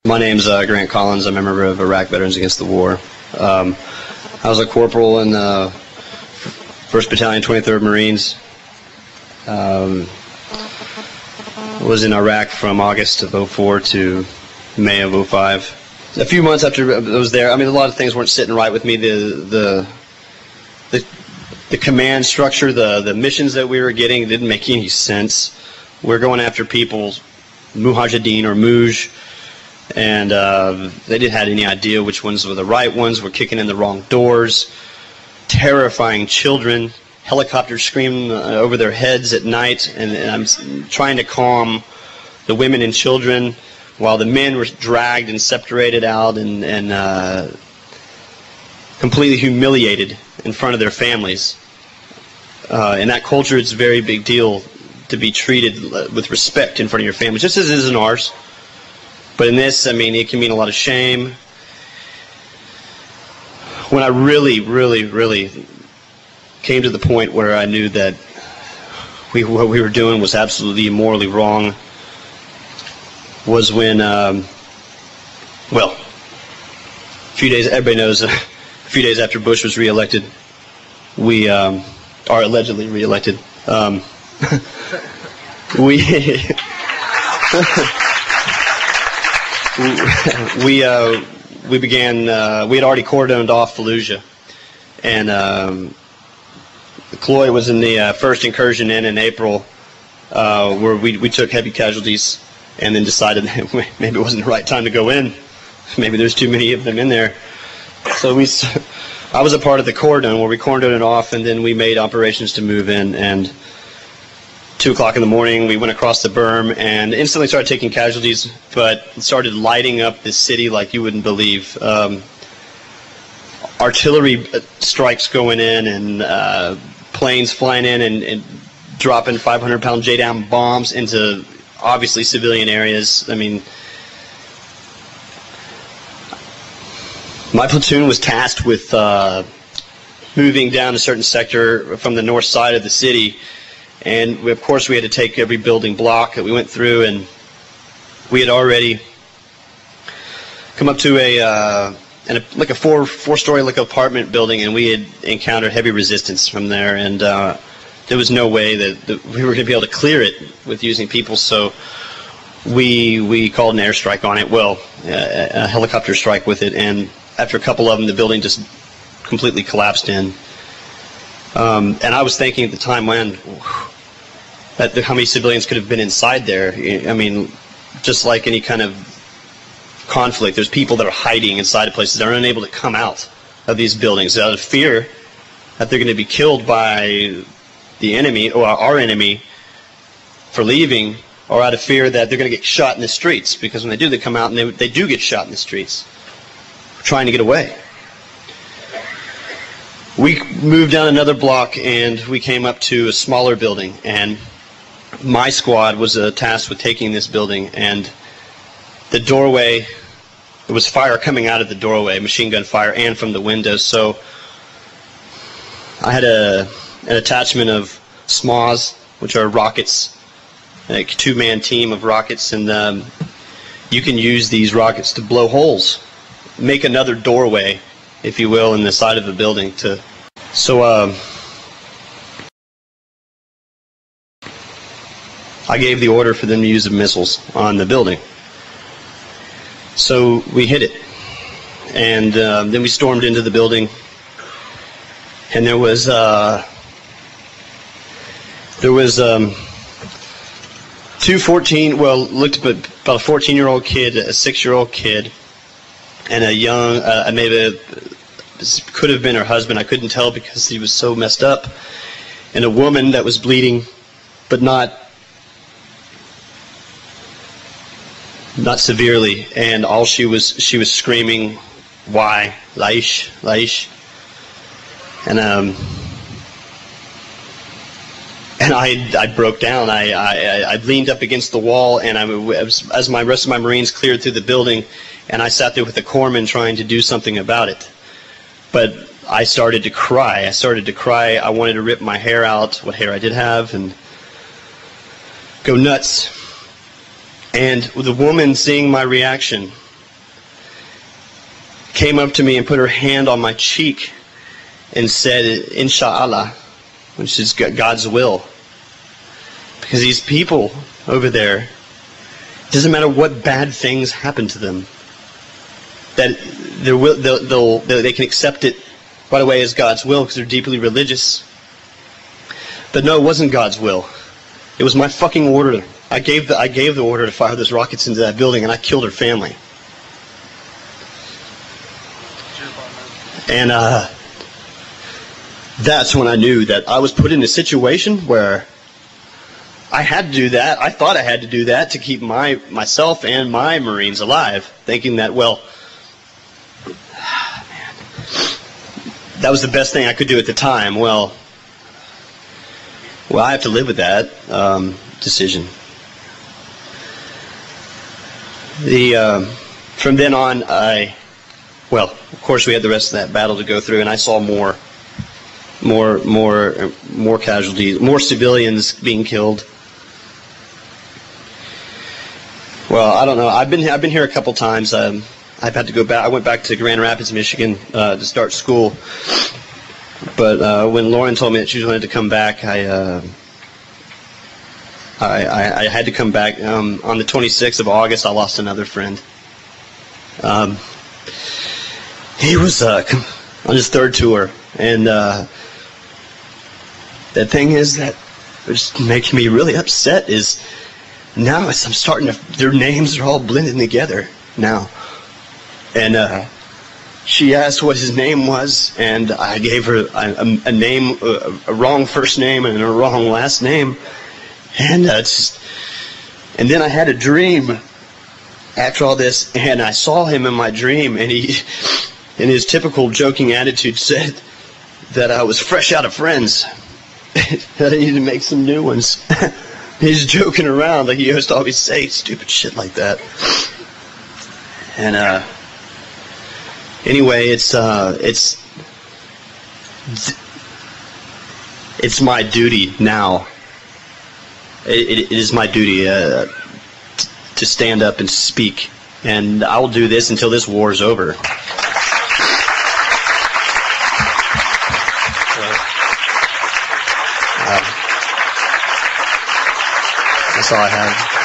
My name's Grant Collins. I'm a member of Iraq Veterans Against the War. I was a corporal in the 1st Battalion, 23rd Marines. Was in Iraq from August of 04 to May of 05. A few months after I was there, I mean, a lot of things weren't sitting right with me. The command structure, the missions that we were getting didn't make any sense. We're going after people, Mujahideen or Muj, and they didn't have any idea which ones were the right ones. We're kicking in the wrong doors, terrifying children, helicopters screaming over their heads at night, and I'm trying to calm the women and children while the men were dragged and separated out and completely humiliated in front of their families. In that culture, it's a very big deal to be treated with respect in front of your family, just as it is in ours. But in this, I mean, it can mean a lot of shame. When I really came to the point where I knew that what we were doing was absolutely morally wrong was when, well, a few days, everybody knows, a few days after Bush was reelected, we are allegedly reelected. We began. We had already cordoned off Fallujah, and Cloy was in the first incursion in April, where we took heavy casualties, and then decided that maybe it wasn't the right time to go in. Maybe there's too many of them in there. So I was a part of the cordon where we cordoned it off, and then we made operations to move in. And 2 o'clock in the morning, we went across the berm and instantly started taking casualties, but started lighting up this city like you wouldn't believe. Artillery strikes going in, and planes flying in and dropping 500-pound J-down bombs into obviously civilian areas. I mean, my platoon was tasked with moving down a certain sector from the north side of the city. And of course we had to take every building block that we went through, and we had already come up to like a four-story like apartment building, and we had encountered heavy resistance from there, and there was no way that we were going to be able to clear it with using people. So we called an airstrike on it, well, a helicopter strike with it, and after a couple of them, the building just completely collapsed in. And I was thinking at the time, man, how many civilians could have been inside there? I mean, just like any kind of conflict, there's people that are hiding inside of places that are unable to come out of these buildings out of fear that they're going to be killed by the enemy or our enemy for leaving, or out of fear that they're going to get shot in the streets, because when they do, they come out and they do get shot in the streets trying to get away. We moved down another block, and we came up to a smaller building, and my squad was tasked with taking this building, and the doorway, there was fire coming out of the doorway, machine gun fire, and from the windows. So I had an attachment of SMAWs, which are rockets, like a two-man team of rockets, and you can use these rockets to blow holes, make another doorway, if you will, in the side of the building. So I gave the order for them to use the missiles on the building. So we hit it, and then we stormed into the building, and there was two 14, well, looked about a 14-year-old kid, a 6-year-old kid, and a young, maybe could have been her husband, I couldn't tell because he was so messed up, and a woman that was bleeding, but not severely, and all she was screaming, "Why, Laish, Laish," and I broke down. I leaned up against the wall, and as my rest of my Marines cleared through the building, and I sat there with the corpsman trying to do something about it. But I started to cry. I wanted to rip my hair out, what hair I did have, and go nuts. And the woman, seeing my reaction, came up to me and put her hand on my cheek and said, Inshallah, which is God's will. Because these people over there, it doesn't matter what bad things happen to them, that they can accept it right away as God's will because they're deeply religious. But no, it wasn't God's will. It was my fucking order. I gave the order to fire those rockets into that building, and I killed her family. And that's when I knew that I was put in a situation where I had to do that. I thought I had to do that to keep myself and my Marines alive, thinking that, well, man, that was the best thing I could do at the time. Well, I have to live with that decision. From then on, of course, we had the rest of that battle to go through, and I saw more casualties, more civilians being killed. Well, I don't know. I've been here a couple times. I've had to go back. I went back to Grand Rapids, Michigan, to start school. But when Lauren told me that she wanted to come back, I had to come back. On the 26th of August, I lost another friend. He was on his third tour, and the thing is that was making me really upset is now I'm starting to, their names are all blending together now. And she asked what his name was, and I gave her a name, a wrong first name and a wrong last name. And and then I had a dream after all this, and I saw him in my dream, and he, in his typical joking attitude, said that I was fresh out of friends, that I needed to make some new ones. He's joking around like he used to always say stupid shit like that. And anyway, it's my duty now. It is my duty to stand up and speak, and I will do this until this war is over. That's all I have.